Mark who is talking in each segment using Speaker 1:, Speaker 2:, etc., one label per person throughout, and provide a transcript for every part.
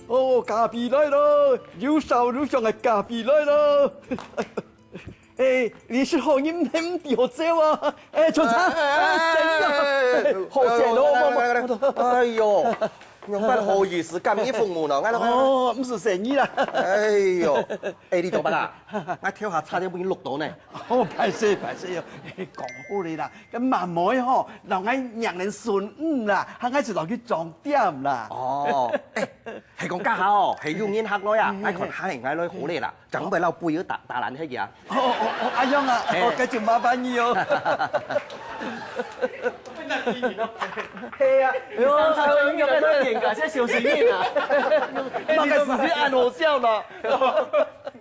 Speaker 1: 哦，咖啡来咯，有烧有香的咖啡来咯。哎，你是好饮很调酒啊？哎，厂长，好正咯，
Speaker 2: 哎呦，用不好意思，咁易服务咯，
Speaker 1: 哦，唔是生意啦。
Speaker 2: 哎呦，哎，你做乜啊？我跳下差點俾你錄到呢。
Speaker 1: 哦，歹勢喲，講好你啦，咁慢慢吼，留喺讓人順誤啦，下我就留去重點啦。
Speaker 2: 哦，係講家下哦，係要煙黑咯呀，我看下嚟嗌女好嚟啦，準備撈背咗打爛啲嘢。
Speaker 1: 哦，阿央啊，我繼續麻煩你哦。
Speaker 3: 係啊，三餐都應該都點㗎，即係小食宴啊。
Speaker 1: 那個時間按好笑啦。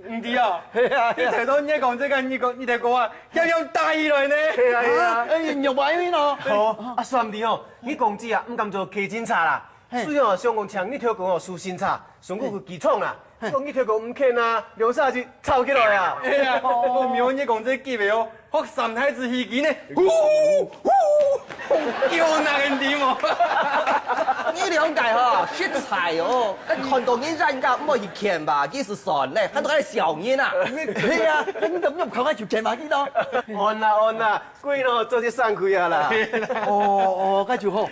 Speaker 3: 唔知啊，係啊，你提到你講這個，你哋講啊，要用大意來呢？係啊，
Speaker 1: 用埋邊咯？
Speaker 3: 好，啊，算唔啲哦，你公子啊，唔敢做客警察啦。雖然哦，上講請你跳講哦，輸審查，上過去機場啦。講你跳講唔肯啊，留下去吵起來啊。係啊，我咪你講這機會哦，學三太子戲機呢，叫那個點哦。
Speaker 2: 呢兩屆嗬，識才哦，看到人家唔可以見吧，幾時算咧？看到係小人啊。
Speaker 1: 係啊，你咁入口喺條斜馬邊咯。
Speaker 3: 按啦，貴咯，做啲生氣啊啦。
Speaker 1: 哦，繼續好。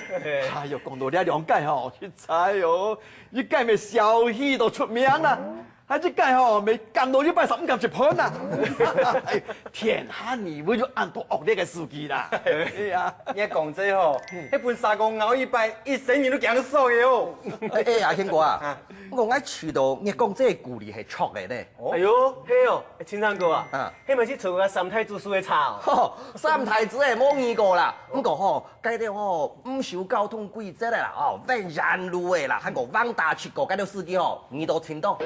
Speaker 1: 哎呦，講到呢兩屆嗬，識才哦，一屆咪小戲都出名啦。還一屆吼，未幹到115級一盤啦！天下你會就按到惡劣嘅司機啦！係啊，
Speaker 3: 你講這吼，迄本沙公咬100，一生年都講數嘅哦。
Speaker 2: 阿興哥啊，我愛知道你講這個故事係錯嘅呢。
Speaker 3: 哎呦，係哦，青山哥啊，迄咪是做個三太子書嘅茶哦。
Speaker 2: 三太子誒冇見過啦，不過吼，計到吼唔守交通規則啦，哦，違人路嘅啦，還個왕大出國，計到司機吼，你都聽到？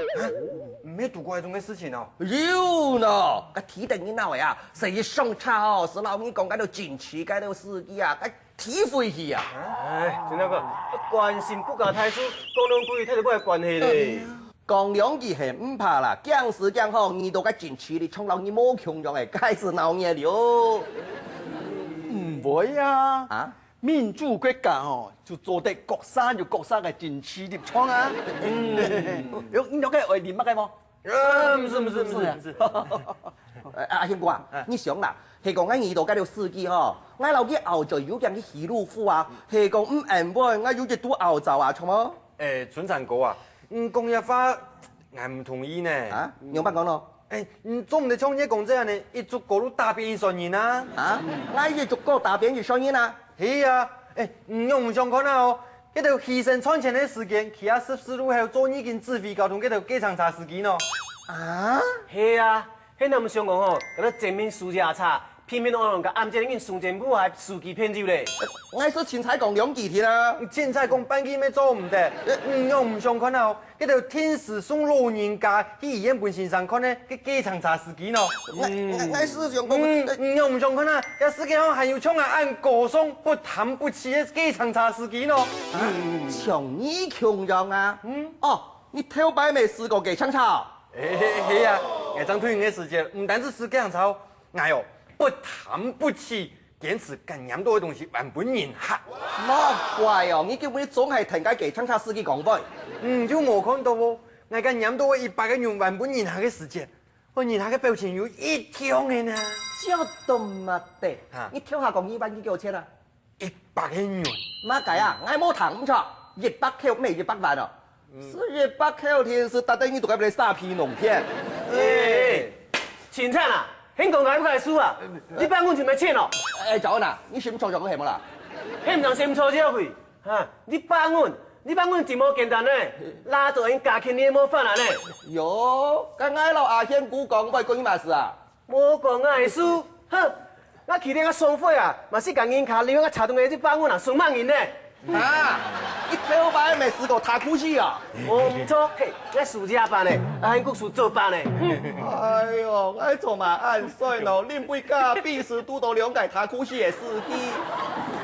Speaker 3: 沒讀過這種嘅事情哦。
Speaker 2: 有呢，個提定你那位啊，誰上車哦，是老你講計到進去，計到司機啊，個提回去啊。
Speaker 3: 唉，青山哥，關心國家大事，講兩句睇到乜關係咧？
Speaker 2: 講兩句係唔怕啦，講時講好，你都個進去，你衝到你冇窮咗嘅，開始鬧嘢了。
Speaker 1: 唔會啊！
Speaker 2: 啊？
Speaker 1: 民主國家哦，就做得國三就國三嘅進取立場啊。你了解為點乜嘅冇？
Speaker 3: 唔是。
Speaker 2: 阿興哥啊，你想啦，係講我遇到嗰條司機嗬，我留啲後座有人啲喜路夫啊，係講唔安排，我有隻都後座啊，錯冇？
Speaker 3: 春山哥啊，講一話我唔同意呢。
Speaker 2: 啊？用乜講咯？
Speaker 3: 總唔得像你講這樣呢，一足過路大便一算人啊？
Speaker 2: 啊？我一足過大便一算人啊？
Speaker 3: 係啊，唔想看啊哦，嗰條犧牲賺錢嘅時間，其他14路還有做已經指揮交通嗰條機場查司機咯。
Speaker 2: 啊？
Speaker 3: 係啊，迄個唔想講吼，嗰個正面輸入查，偏偏按個暗證已經送政府還司機騙走咧。
Speaker 2: 我是凊彩講兩句天啊，
Speaker 3: 凊彩講半句咩做唔得，唔想看啊！嗰條天使送老人家去醫院本線上看呢，個機場查司機咯。
Speaker 2: 我是想講，
Speaker 3: 唔想看啊！有司機還有槍啊，按歌頌不談不起嘅機場查司機咯。
Speaker 2: 像你窮樣啊？哦，你頭擺未試過機場查？
Speaker 3: 係啊，我張推薦嘅時間唔單止是機場查，哎呦，不談不起。堅持咁嚴多嘅東西，還本人嚇。
Speaker 2: 乜怪哦！你叫你總係停喺機場查司機講句。
Speaker 3: 就我看到喎，我咁嚴多100個人還本人下嘅時間，我人下嘅表情有一條嘅呢。
Speaker 2: 這都唔得，你跳下講200幾幾多錢啊
Speaker 3: ？100個人。
Speaker 2: 乜計啊？我冇談唔錯，100塊咩100萬哦？是100塊天是特登你讀緊你沙皮農片。
Speaker 3: 青燦啊！興講解不解輸啊！你辦案就咪錢咯？
Speaker 2: 走嗱，你選錯咗個係冇啦？
Speaker 3: 你唔能選錯咗佢嚇！你辦案就冇簡單咧，拉咗人假錢你冇法啦咧。
Speaker 2: 喲，咁嗌老阿兄姑講喂關你嘛事啊？
Speaker 3: 冇講解輸，哼！我去年個雙費啊，嘛是講銀卡利用個查到嘅啲辦案啊，2萬銀咧。
Speaker 2: 嚇！你頭擺未試過塔庫西啊？
Speaker 3: 唔錯，嘿，我暑假班咧，阿兄叔做班咧。
Speaker 2: 哎呦，我做嘛按衰咯，你唔會加必須拄到2屆塔庫西嘅司機。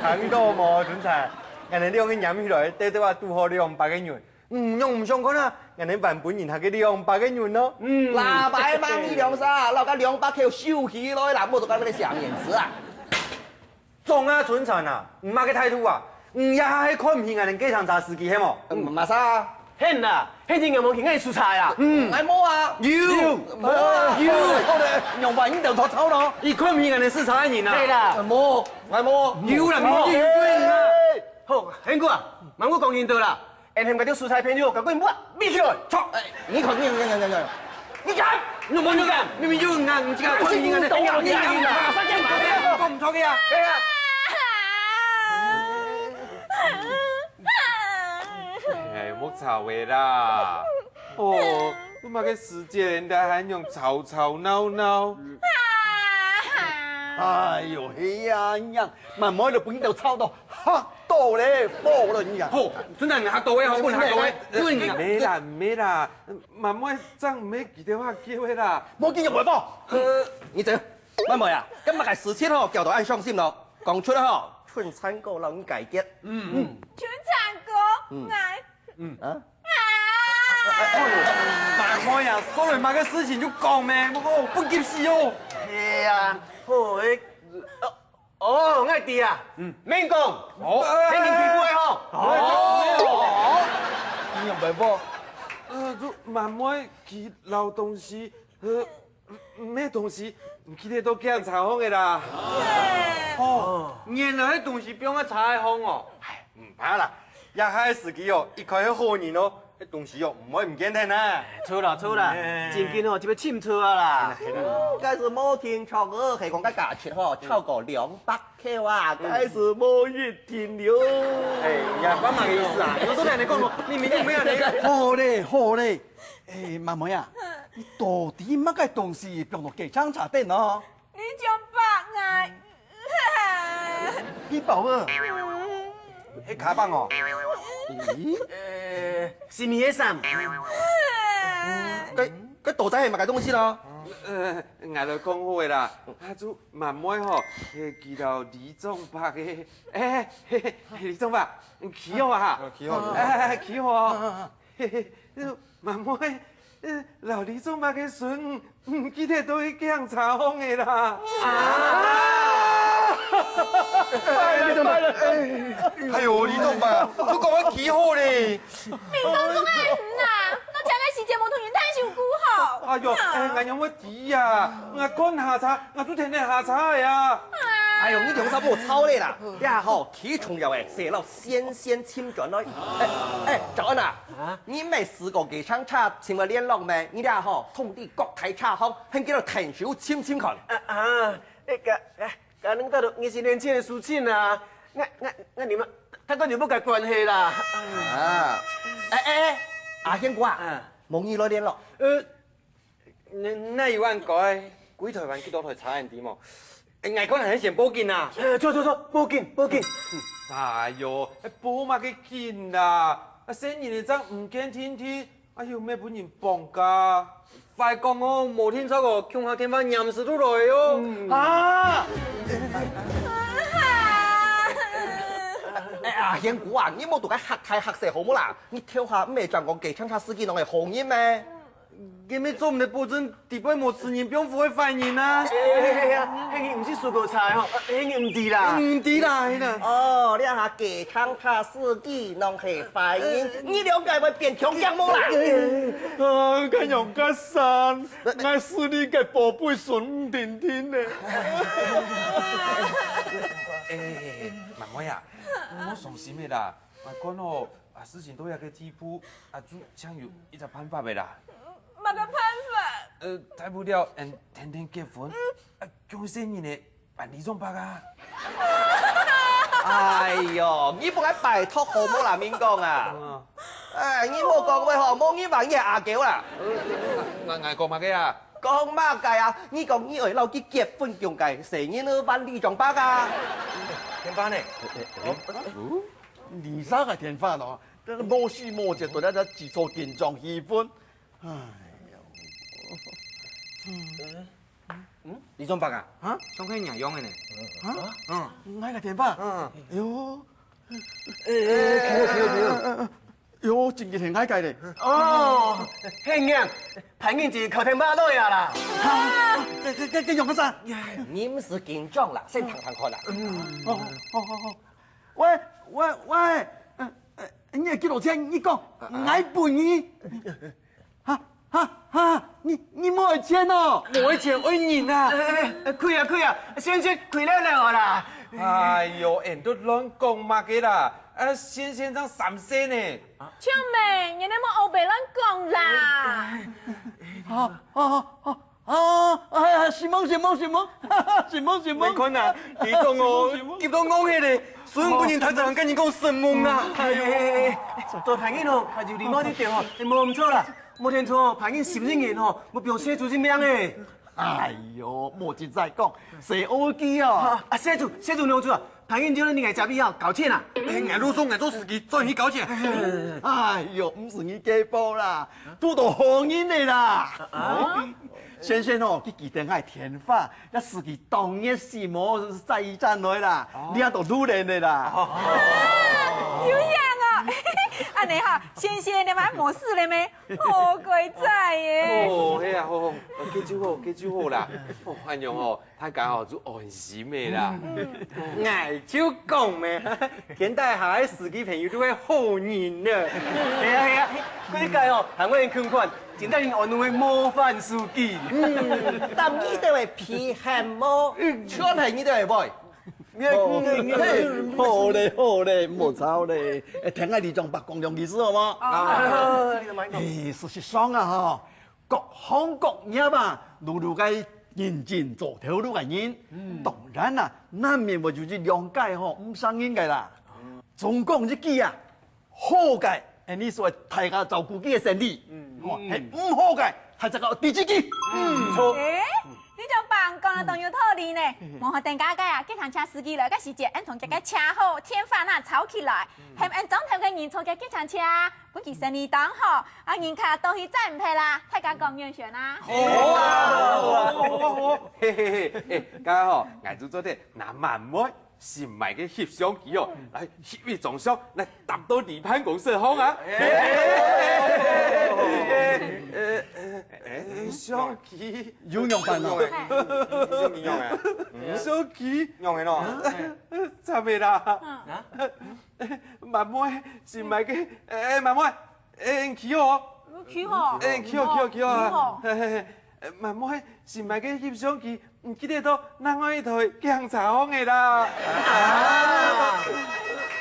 Speaker 3: 看到冇，總裁，人哋2個人起來，對話拄好200個人，唔想看啊！人哋辦本人下嘅200個人咯。
Speaker 2: 嗱，擺萬你2沙，留個200條收起來啦，冇到咁樣嘅上面子啊！
Speaker 3: 總啊，春產啊，唔係個態度啊！也係看唔起人哋機場查司機係冇？
Speaker 2: 唔係啥？
Speaker 3: hen 啦，hen是硬毛去爱蔬菜啊。
Speaker 2: 爱摸啊，
Speaker 3: 有，
Speaker 2: 摸啊，
Speaker 1: 好嘞，用万应条头抄咯。
Speaker 3: 伊看片安尼市场爱人啊。对啦，
Speaker 2: 摸，爱摸，
Speaker 3: 有啦，面就有对啊。好，hen哥啊，问我讲印度啦，沿线嗰啲蔬菜片肉，甲佢抹搣起来，错。
Speaker 2: 你看，你敢？
Speaker 3: 你冇你敢？明明有硬，唔知佢片安尼，你硬，马上见到，講唔錯嘅啊。係啊。
Speaker 4: 哎，莫吵的啦！哦，你嘛个世界人家还用吵吵闹闹。
Speaker 1: 哎呦，嘿呀样，慢慢就本就抄到黑到咧，火了你呀。
Speaker 3: 好，真係嚇到嘅，好本嚇到嘅，對
Speaker 4: 没啦，慢慢真唔要记得话叫的啦。
Speaker 1: 冇見入嚟噃。
Speaker 2: 你走，妹妹啊，今日係事情吼，叫到按上心咯，講出嚟吼，春餐過啦，你解決。
Speaker 5: 全场哥，爱
Speaker 4: 慢慢呀，所以嘛个事情就讲咩，我不急死哦。
Speaker 3: 係啊，好誒，哦，我弟啊，免講，好，你件屁股嘅吼，
Speaker 1: 你入嚟噃。
Speaker 4: 就慢慢去捞东西，咩东西，唔记得都叫人查封的啦。
Speaker 3: 哦，原來迄東西不用我查封哦，
Speaker 6: 唉，唔怕啦，一開始佢哦，一開好人哦，迄東西哦，唔可以唔見聽啦。
Speaker 3: 錯啦，真緊哦，就要凊錯啊啦。
Speaker 2: 該是冇聽錯嘅，係講個價錢吼，超過200塊啊，該是冇一天了。
Speaker 6: 哎呀，關嘛嘅意思啊？
Speaker 3: 我都同你講咯，你明明咩啊你？
Speaker 1: 好嘞，好嘞。誒，慢慢呀，你到底乜嘅東西放到機場茶店咯？
Speaker 5: 你將白愛，
Speaker 1: 你寶啊？
Speaker 6: 迄卡棒哦，
Speaker 1: 咦？
Speaker 3: 是咪嘢衫？
Speaker 2: 佢到底係乜嘅東西咯？
Speaker 4: 我就讲好的啦，就慢慢吼，記到李宗伯嘅，李宗伯，起好啊，
Speaker 6: 起好
Speaker 4: 起好啊，慢慢，老李宗伯嘅孫，唔記得都去叫人查封的啦。
Speaker 6: 哎呦，李總吧，佢講得幾好咧。
Speaker 5: 明公總愛啦，我請個時節冇同人攤上股好。
Speaker 4: 哎呦，我有乜知呀？我趕下茶，我都天天下茶呀。
Speaker 2: 哎呦，你用手冇抄你啦，你下吼起重要嘅，寫到先簽轉來。早安啊，你未試過機場茶簽個聯絡咩？你哋吼通知國泰茶行，肯叫做停手簽看。
Speaker 3: 甲恁到你是年輕的事情啊，我你們，他跟你冇個關係啦。
Speaker 2: 阿軒哥啊，冇意來聯絡。
Speaker 6: 那有按改，幾台灣幾多台查人點哦？外國人喺先報警啊！
Speaker 3: 錯，報警。
Speaker 4: 哎呦，報嘛嘅緊啦，生意你真唔驚天天，哎呦咩本人放假？
Speaker 6: 快講哦，冇聽錯個，強下天翻嚴死都來哦！
Speaker 1: 啊！
Speaker 2: 阿軒哥啊，你冇讀個黑太黑色好冇啦？你跳下咩將個機場茶司機當係紅人咩？
Speaker 6: 佢咪做唔得保證，地位冇事人，邊會犯人啊？
Speaker 3: 迄個唔是水果菜吼，迄個唔對啦。
Speaker 6: 唔知啦，呢？
Speaker 2: 哦，你下機場茶司機當係犯人，你了解會變強將冇啦？
Speaker 1: 啊，佢用個山，我是你嘅寶貝孫甜甜咧。
Speaker 4: 慢慢呀，我傷心的啦，講哦，事情都有個地步，就想有一個辦法的啦。
Speaker 5: 乜個辦法？
Speaker 4: 大不了天天結婚，叫生意呢辦李宗伯啊。
Speaker 2: 哎呦，你不該拜託好冇啦，面講啊！哎，你冇講喂嗬，冇你話嘢阿嬌啦。
Speaker 4: 我講乜嘅啊？
Speaker 2: 講乜計啊？你講你為老去結婚仲計，成日都辦李宗伯啊？
Speaker 6: 點翻嚟？
Speaker 1: 二三係天花咯，真係冇事冇節，對咧就自作健壯氣氛。唉
Speaker 6: 李宗伯啊？
Speaker 1: 啊？
Speaker 6: 想開人用嘅呢？
Speaker 1: 我個天花。哎呦，喲，真嘅係我計咧。
Speaker 3: 哦，迄樣，排緊就靠天馬落呀啦。
Speaker 1: 佢用乜啥？
Speaker 2: 你唔是緊張啦，先談談看啦。
Speaker 1: 喂，你的几多钱？你讲，爱本你。你没钱哦？
Speaker 6: 没钱爱人啊！
Speaker 3: 开啊，先生开了啦。
Speaker 4: 哎呦，人都乱讲嘛个啦！先生张3岁呢。
Speaker 5: 唱妹，你那么后白乱讲啦。
Speaker 1: 是梦，
Speaker 6: 你看啊，李总哦，急到讲起来，所以本人台上跟人讲神梦啊！
Speaker 3: 做朋友哦，还有礼貌啲点哦，冇唔错啦。冇听错，朋友10人哦，我表写做咩名诶？
Speaker 1: 哎呦，莫真再讲，谁恶机哦？
Speaker 3: 写住两字啊，朋友叫你爱食米啊，搞钱啊！
Speaker 6: 俺老总俺做司机，做去搞钱。
Speaker 1: 哎呦，不是你家暴啦，拄到好人的啦。先生哦，去机场海填发，那司机当然是无在意站来啦，你还都女人的啦。
Speaker 5: 有样哦，安尼哈，先生你们没事了没？好鬼仔耶！
Speaker 4: 哦，嘿啊，好，记住好啦。哦，安样哦，大家哦就安心的啦。
Speaker 6: 俺就讲咩，现代下的司机朋友都会好人了。
Speaker 3: 系啊，嗰啲界哦，行我哋捐款，真得人安慰模范司机。
Speaker 2: 但你都会皮汉么？穿系你都会买。
Speaker 1: 好嘞，莫吵嘞，听下李总白公用意思好吗？事实上啊，哈，各行各业嘛，路该认真做头路嘅人，当然啦，难免我就是谅解吼，唔生应该啦。总讲一句啊，好嘅，你说大家照顾己嘅生意，系唔好嘅，系这个第几句？错。
Speaker 5: 你就帮讲了当有道理呢。莫等家家啊，这趟车司机来个时节，俺同家家车好，天饭啊吵起来，系俺总头个人坐嘅这趟车，本期生意当好，啊人卡都去赞配啦，大家讲愿选啊。
Speaker 4: 好啊，嘿嘿嘿，家好，俺就做啲拿慢慢。新买嘅翕相机哦，来翕一张相，来达到地盘公司好啊！相机
Speaker 1: 有用办咯，
Speaker 6: 相机用嘅，
Speaker 4: 相机
Speaker 6: 用嘅咯。
Speaker 4: 差未啦？慢慢新买嘅，慢慢，起哦，
Speaker 5: 起好，
Speaker 4: 起哦，慢慢新买嘅翕相机。唔記得到，咱我一台姜茶行嘅啦。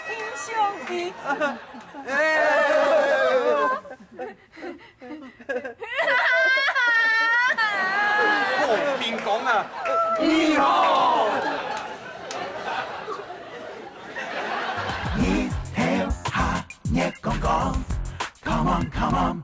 Speaker 5: 翕相機。
Speaker 6: 好边讲啊！
Speaker 1: 你好。你跳下，你講講 ，Come on，